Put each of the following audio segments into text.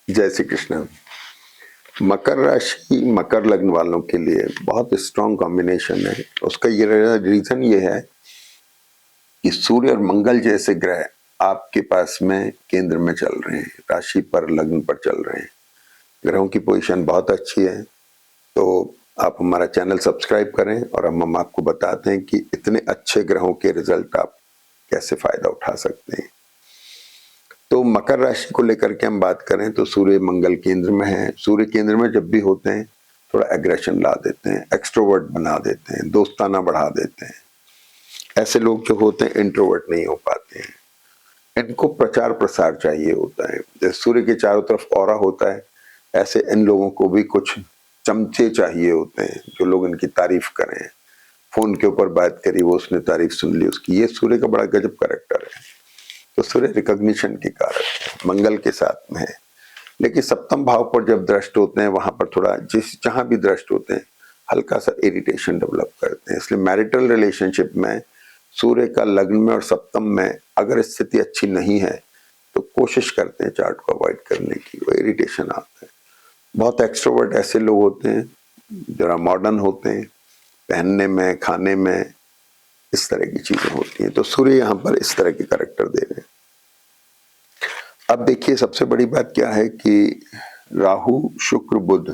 जय श्री कृष्ण। मकर राशि मकर लग्न वालों के लिए बहुत स्ट्रॉन्ग कॉम्बिनेशन है। उसका ये रीजन ये है कि सूर्य और मंगल जैसे ग्रह आपके पास में केंद्र में चल रहे हैं, राशि पर लग्न पर चल रहे हैं। ग्रहों की पोजीशन बहुत अच्छी है। तो आप हमारा चैनल सब्सक्राइब करें और हम आपको बताते हैं कि इतने अच्छे ग्रहों के रिजल्ट आप कैसे फायदा उठा सकते हैं। तो मकर राशि को लेकर के हम बात करें तो सूर्य मंगल केंद्र में है। सूर्य केंद्र में जब भी होते हैं थोड़ा एग्रेशन ला देते हैं, एक्सट्रोवर्ट बना देते हैं, दोस्ताना बढ़ा देते हैं। ऐसे लोग जो होते हैं इंट्रोवर्ट नहीं हो पाते हैं, इनको प्रचार प्रसार चाहिए होता है। जैसे सूर्य के चारों तरफ ऑरा होता है, ऐसे इन लोगों को भी कुछ चमचे चाहिए होते हैं जो लोग इनकी तारीफ करें। फोन के ऊपर बात करी, वो उसने तारीफ सुन ली उसकी। ये सूर्य का बड़ा गजब कैरेक्टर है। तो सूर्य रिकॉग्निशन के कारक है, मंगल के साथ में है। लेकिन सप्तम भाव पर जब दृष्ट होते हैं वहां पर थोड़ा जहां भी दृष्ट होते हैं हल्का सा इरिटेशन डेवलप करते हैं। इसलिए मैरिटल रिलेशनशिप में सूर्य का लग्न में और सप्तम में अगर स्थिति अच्छी नहीं है तो कोशिश करते हैं चार्ट को अवॉइड करने की, वो इरिटेशन आता है। बहुत एक्सट्रोवर्ट ऐसे लोग होते हैं, जरा मॉडर्न होते हैं, पहनने में, खाने में, इस तरह की चीजें होती हैं। तो सूर्य यहाँ पर इस तरह के कैरेक्टर दे रहे हैं। अब देखिए सबसे बड़ी बात क्या है कि राहु शुक्र बुध,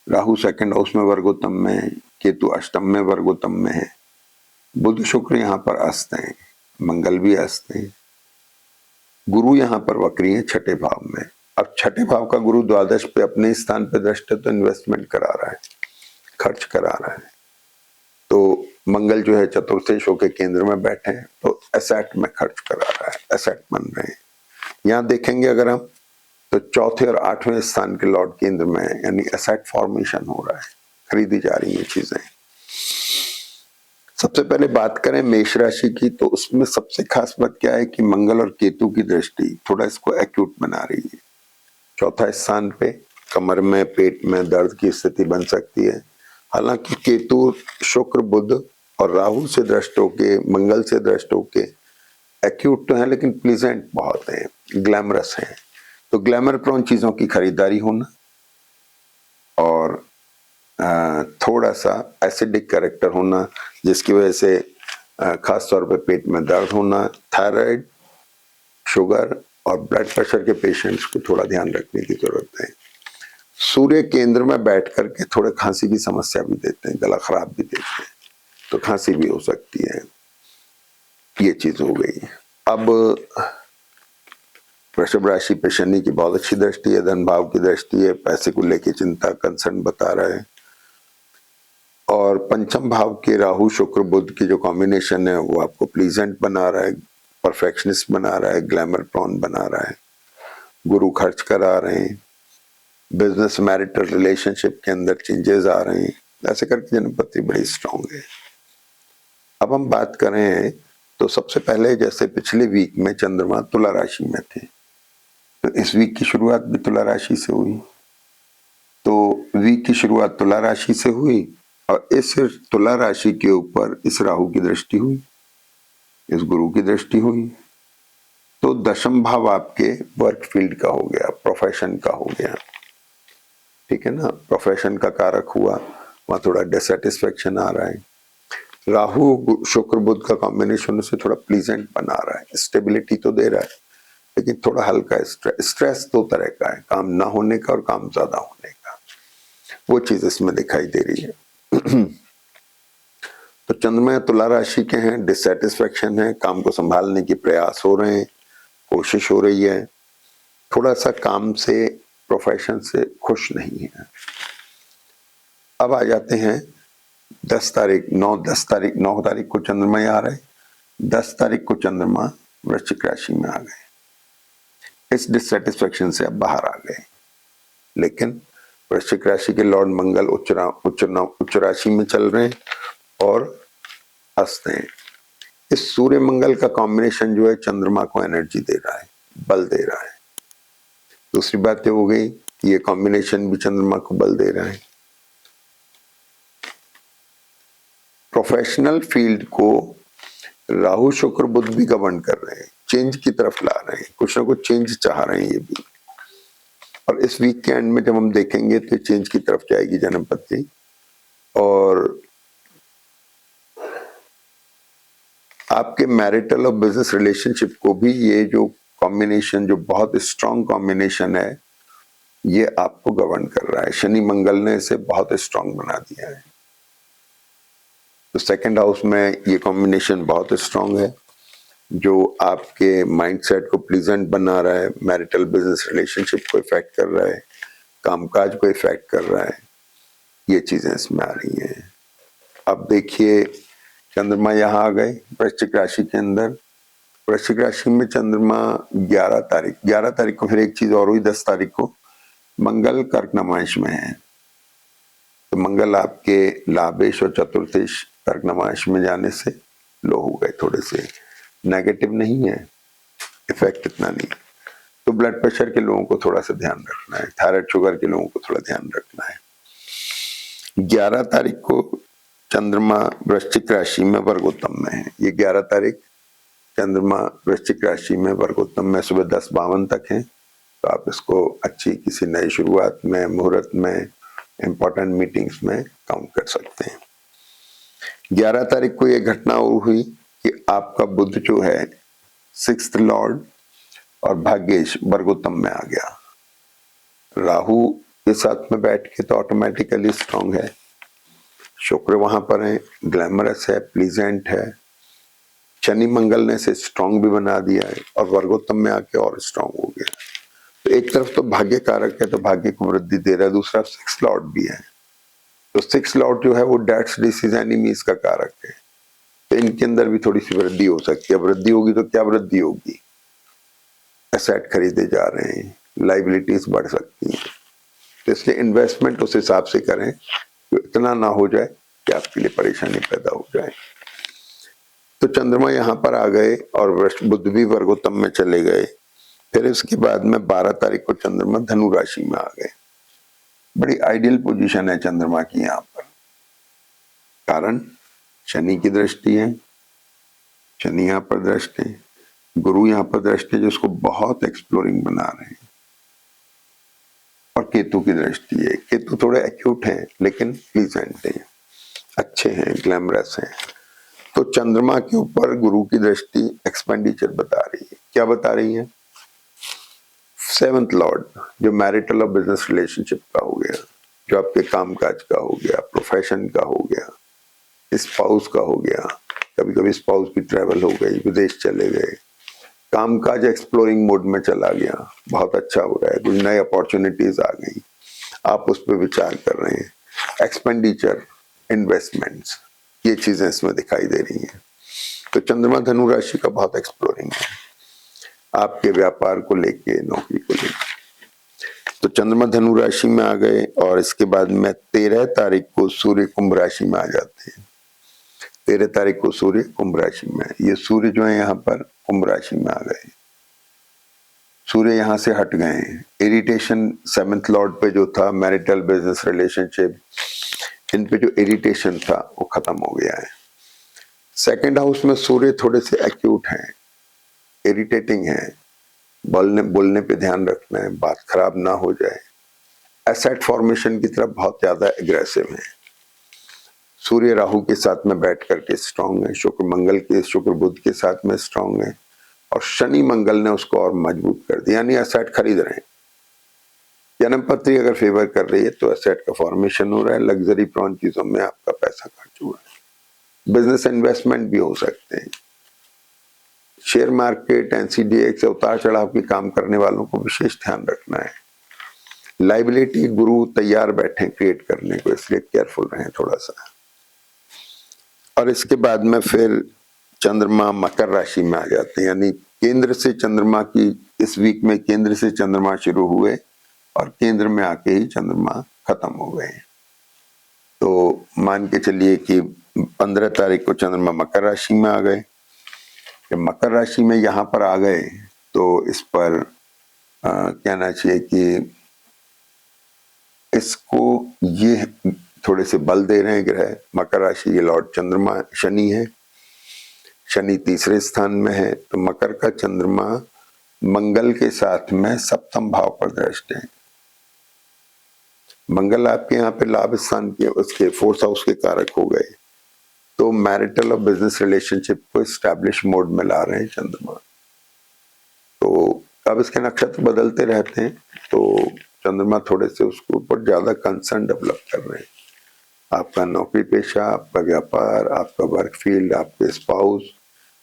राहु सेकंड हाउस में वर्गोत्तम में, केतु अष्टम में वर्गोत्तम में है, बुध शुक्र यहाँ पर अस्त हैं, मंगल भी अस्त हैं, गुरु यहाँ पर वक्री है छठे भाव में। अब छठे भाव का गुरु द्वादश पे अपने स्थान पे दृष्ट है तो इन्वेस्टमेंट करा रहा है, खर्च करा रहा है। तो मंगल जो है चतुर्थेश होके केंद्र में बैठे हैं तो एसेट में खर्च करा रहा है, एसेट बन रहे हैं। यहाँ देखेंगे अगर हम तो चौथे और आठवें स्थान के लॉर्ड केंद्र में है, यानी एसेट फॉर्मेशन हो रहा है, खरीदी जा रही है चीजें। सबसे पहले बात करें मेष राशि की, तो उसमें सबसे खास बात क्या है कि मंगल और केतु की दृष्टि थोड़ा इसको एक्यूट बना रही है। चौथा स्थान पे कमर में, पेट में दर्द की स्थिति बन सकती है। हालांकि केतु शुक्र बुध और राहु से दृष्ट होके, मंगल से दृष्ट होके एक्यूट तो है लेकिन प्लीजेंट बहुत है, ग्लैमरस है। तो ग्लैमर प्रोन चीजों की खरीदारी होना और थोड़ा सा एसिडिक कैरेक्टर होना जिसकी वजह से खास तौर पे पेट में दर्द होना, थायराइड, शुगर और ब्लड प्रेशर के पेशेंट्स को थोड़ा ध्यान रखने की जरूरत है। सूर्य केंद्र में बैठ करके थोड़े खांसी की समस्या भी देते हैं, गला खराब भी देते हैं, तो खांसी भी हो सकती है। ये चीज हो गई। अब वृषभ राशि पे शनि की बहुत अच्छी दृष्टि है, धन भाव की दृष्टि है, पैसे को लेके चिंता, कंसर्न बता रहा है। और पंचम भाव के राहु शुक्र बुध की जो कॉम्बिनेशन है वो आपको प्लीजेंट बना रहा है, परफेक्शनिस्ट बना रहा है, ग्लैमर प्रॉन बना रहा है। गुरु खर्च करा रहे हैं, बिजनेस मैरिटल रिलेशनशिप के अंदर चेंजेस आ रहे हैं। ऐसे करके जन्मपति बड़ी स्ट्रांग है। अब हम बात करें तो सबसे पहले जैसे पिछले वीक में चंद्रमा तुला राशि में थे, तो इस वीक की शुरुआत भी तुला राशि से हुई। तो वीक की शुरुआत तुला राशि से हुई और इस तुला राशि के ऊपर इस राहु की दृष्टि हुई, इस गुरु की दृष्टि हुई। तो दशम भाव आपके वर्क फील्ड का हो गया, प्रोफेशन का हो गया, ठीक है ना। प्रोफेशन का कारक हुआ, वहां थोड़ा डिसैटिस्फैक्शन आ रहा है। राहु शुक्र बुध का कॉम्बिनेशन से थोड़ा प्लीजेंट बना रहा है, स्टेबिलिटी तो दे रहा है लेकिन थोड़ा हल्का स्ट्रेस दो तरह का है, काम ना होने का और काम ज्यादा होने का, वो चीज इसमें दिखाई दे रही है। तो चंद्रमा तुला राशि के हैं, डिससेटिस्फैक्शन है, काम को संभालने की प्रयास हो रहे हैं, कोशिश हो रही है, थोड़ा सा काम से, प्रोफेशन से खुश नहीं है। अब आ जाते हैं 10 तारीख 9 तारीख को चंद्रमा आ रहे, 10 तारीख को चंद्रमा वृश्चिक राशि में आ गए। इस डिससेटिस्फैक्शन से अब बाहर आ गए, लेकिन वृश्चिक राशि के लॉर्ड मंगल उच्च राशि में चल रहे हैं और अस्त हैं। इस सूर्य मंगल का कॉम्बिनेशन जो है चंद्रमा को एनर्जी दे रहा है, बल दे रहा है। दूसरी बात ये हो गई कि ये कॉम्बिनेशन भी चंद्रमा को बल दे रहा है। प्रोफेशनल फील्ड को राहु शुक्र बुध भी गवर्न कर रहे हैं, चेंज की तरफ ला रहे हैं, कुछ ना कुछ चेंज चाह रहे हैं ये भी। और इस वीक के एंड में जब हम देखेंगे तो चेंज की तरफ जाएगी जन्मपत्ति, और आपके मैरिटल और बिजनेस रिलेशनशिप को भी ये जो कॉम्बिनेशन, जो बहुत स्ट्रॉन्ग कॉम्बिनेशन है, ये आपको गवर्न कर रहा है। शनि मंगल ने इसे बहुत स्ट्रॉन्ग बना दिया है। तो सेकंड हाउस में ये कॉम्बिनेशन बहुत स्ट्रॉन्ग है, जो आपके माइंडसेट को प्लीजेंट बना रहा है, मैरिटल बिजनेस रिलेशनशिप को इफेक्ट कर रहा है, कामकाज को इफेक्ट कर रहा है। ये चीजें इसमें आ रही हैं। अब देखिए, चंद्रमा यहाँ आ गए वृश्चिक राशि के अंदर। वृश्चिक राशि में चंद्रमा 11 तारीख को, फिर एक चीज और हुई, 10 तारीख को मंगल कर्क नमांश में है। तो मंगल आपके लाभेश और चतुर्थेश कर्क नमांश में जाने से लो हो गए, थोड़े से नेगेटिव नहीं है, इफेक्ट इतना नहीं। तो ब्लड प्रेशर के लोगों को थोड़ा सा ध्यान रखना है, थायराइड शुगर के लोगों को थोड़ा ध्यान रखना है। 11 तारीख को चंद्रमा वृश्चिक राशि में वर्गोत्तम में है। ये 11 तारीख चंद्रमा वृश्चिक राशि में वर्गोत्तम में सुबह 10:52 तक है। तो आप इसको अच्छी किसी नई शुरुआत में, मुहूर्त में, इंपॉर्टेंट मीटिंग्स में काउंट कर सकते हैं। 11 तारीख को ये घटना हुई कि आपका बुध जो है 6th लॉर्ड और भाग्येश वर्गोत्तम में आ गया। राहु के साथ में बैठ के तो ऑटोमेटिकली स्ट्रांग है। शुक्र वहां पर है, ग्लैमरस है, प्लीजेंट है। शनि मंगल ने से स्ट्रांग भी बना दिया है और वर्गोत्तम में आके और स्ट्रांग हो गया। तो एक तरफ तो भाग्य कारक है, तो भाग्य को वृद्धि दे रहा है, दूसरा 6th लॉर्ड भी है। तो 6th लॉर्ड जो है वो डेट्स, डिसीज, एनिमीज का कारक है। तो इनके अंदर भी थोड़ी सी वृद्धि हो सकती है। वृद्धि होगी तो क्या वृद्धि होगी? एसेट खरीदे जा रहे हैं, लाइबिलिटीज बढ़ सकती हैं। तो इसलिए इन्वेस्टमेंट उस हिसाब से करें तो इतना ना हो जाए कि आपके लिए परेशानी पैदा हो जाए। तो चंद्रमा यहाँ पर आ गए और बुध भी वर्गोत्तम में चले गए। फिर इसके बाद में 12 तारीख को चंद्रमा धनु राशि में आ गए। बड़ी आइडियल पोजीशन है चंद्रमा की यहाँ पर, कारण शनि की दृष्टि है, शनि यहाँ पर दृष्टि है, गुरु यहाँ पर दृष्टि है जो उसको बहुत एक्सप्लोरिंग बना रहे हैं, और केतु की दृष्टि है। केतु थोड़े एक्यूट हैं लेकिन प्लीजेंट हैं, अच्छे हैं, ग्लैमरस हैं। तो चंद्रमा के ऊपर गुरु की दृष्टि एक्सपेंडिचर बता रही है। क्या बता रही है? 7th लॉर्ड जो मैरिटल और बिजनेस रिलेशनशिप का हो गया, जो आपके कामकाज का हो गया, प्रोफेशन का हो गया, स्पाउस का हो गया। कभी कभी स्पाउस की ट्रेवल हो गई, विदेश चले गए, कामकाज एक्सप्लोरिंग मोड में चला गया, बहुत अच्छा हो रहा है, कुछ नई अपॉर्चुनिटीज आ गई, आप उस पर विचार कर रहे हैं। एक्सपेंडिचर, इन्वेस्टमेंट्स, ये चीजें इसमें दिखाई दे रही हैं। तो चंद्रमा धनु राशि का बहुत एक्सप्लोरिंग है, आपके व्यापार को लेके, नौकरी को लेके। तो चंद्रमा धनु राशि में आ गए और इसके बाद में 13 तारीख को सूर्य कुंभ राशि में आ जाते हैं। 13 तारीख को सूर्य कुंभ राशि में, ये सूर्य जो है यहाँ पर कुंभ राशि में आ गए। सूर्य यहाँ से हट गए हैं। इरिटेशन 7th लॉर्ड पे जो था, मैरिटल बिजनेस रिलेशनशिप, इन पे जो इरिटेशन था वो खत्म हो गया है। 2nd हाउस में सूर्य थोड़े से एक्यूट हैं, इरिटेटिंग है, बोलने पे ध्यान रखना है, बात खराब ना हो जाए। एसेट फॉर्मेशन की तरफ बहुत ज्यादा एग्रेसिव है। सूर्य राहु के साथ में बैठ करके स्ट्रांग है, शुक्र बुध के साथ में स्ट्रांग है, और शनि मंगल ने उसको और मजबूत कर दिया, यानी एसेट खरीद रहे हैं। जन्मपत्री अगर फेवर कर रही है तो एसेट का फॉर्मेशन हो रहा है, लग्जरी प्रॉन चीजों में आपका पैसा खर्च हुआ है। बिजनेस इन्वेस्टमेंट भी हो सकते हैं। शेयर मार्केट, एनसीडीएक्स, उतार चढ़ाव के काम करने वालों को विशेष ध्यान रखना है। लाइबिलिटी गुरु तैयार बैठे क्रिएट करने को, इसलिए केयरफुल रहें थोड़ा सा। और इसके बाद में फिर चंद्रमा मकर राशि में आ जाते हैं, यानी केंद्र से चंद्रमा की, इस वीक में केंद्र से चंद्रमा शुरू हुए और केंद्र में आके ही चंद्रमा खत्म हो गए। तो मान के चलिए कि 15 तारीख को चंद्रमा मकर राशि में आ गए। जब मकर राशि में यहाँ पर आ गए तो इस पर कहना चाहिए कि इसको ये थोड़े से बल दे रहे हैं ग्रह। मकर राशि के लॉर्ड चंद्रमा शनि है, शनि 3रे स्थान में है। तो मकर का चंद्रमा मंगल के साथ में 7म भाव पर दृष्ट है। मंगल आपके यहाँ पे लाभ स्थान के उसके फोर्थ हाउस के कारक हो गए, तो मैरिटल और बिजनेस रिलेशनशिप को स्टैब्लिश मोड में ला रहे हैं चंद्रमा। तो अब इसके नक्षत्र बदलते रहते हैं, तो चंद्रमा थोड़े से उसके ऊपर ज्यादा कंसर्न डेवलप कर रहे हैं। आपका नौकरी पेशा, आपका व्यापार, आपका वर्क फील्ड, आपके स्पाउस,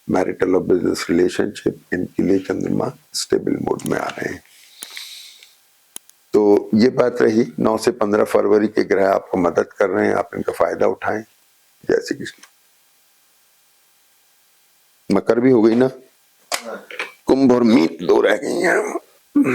मैरिटल और बिजनेस रिलेशनशिप, इनके लिए चंद्रमा स्टेबल मोड में आ रहे हैं। तो ये बात रही। 9 से 15 फरवरी के ग्रह आपको मदद कर रहे हैं, आप इनका फायदा उठाएं। जय श्री कृष्ण। मकर भी हो गई ना, कुंभ और मीन 2 रह गई हैं।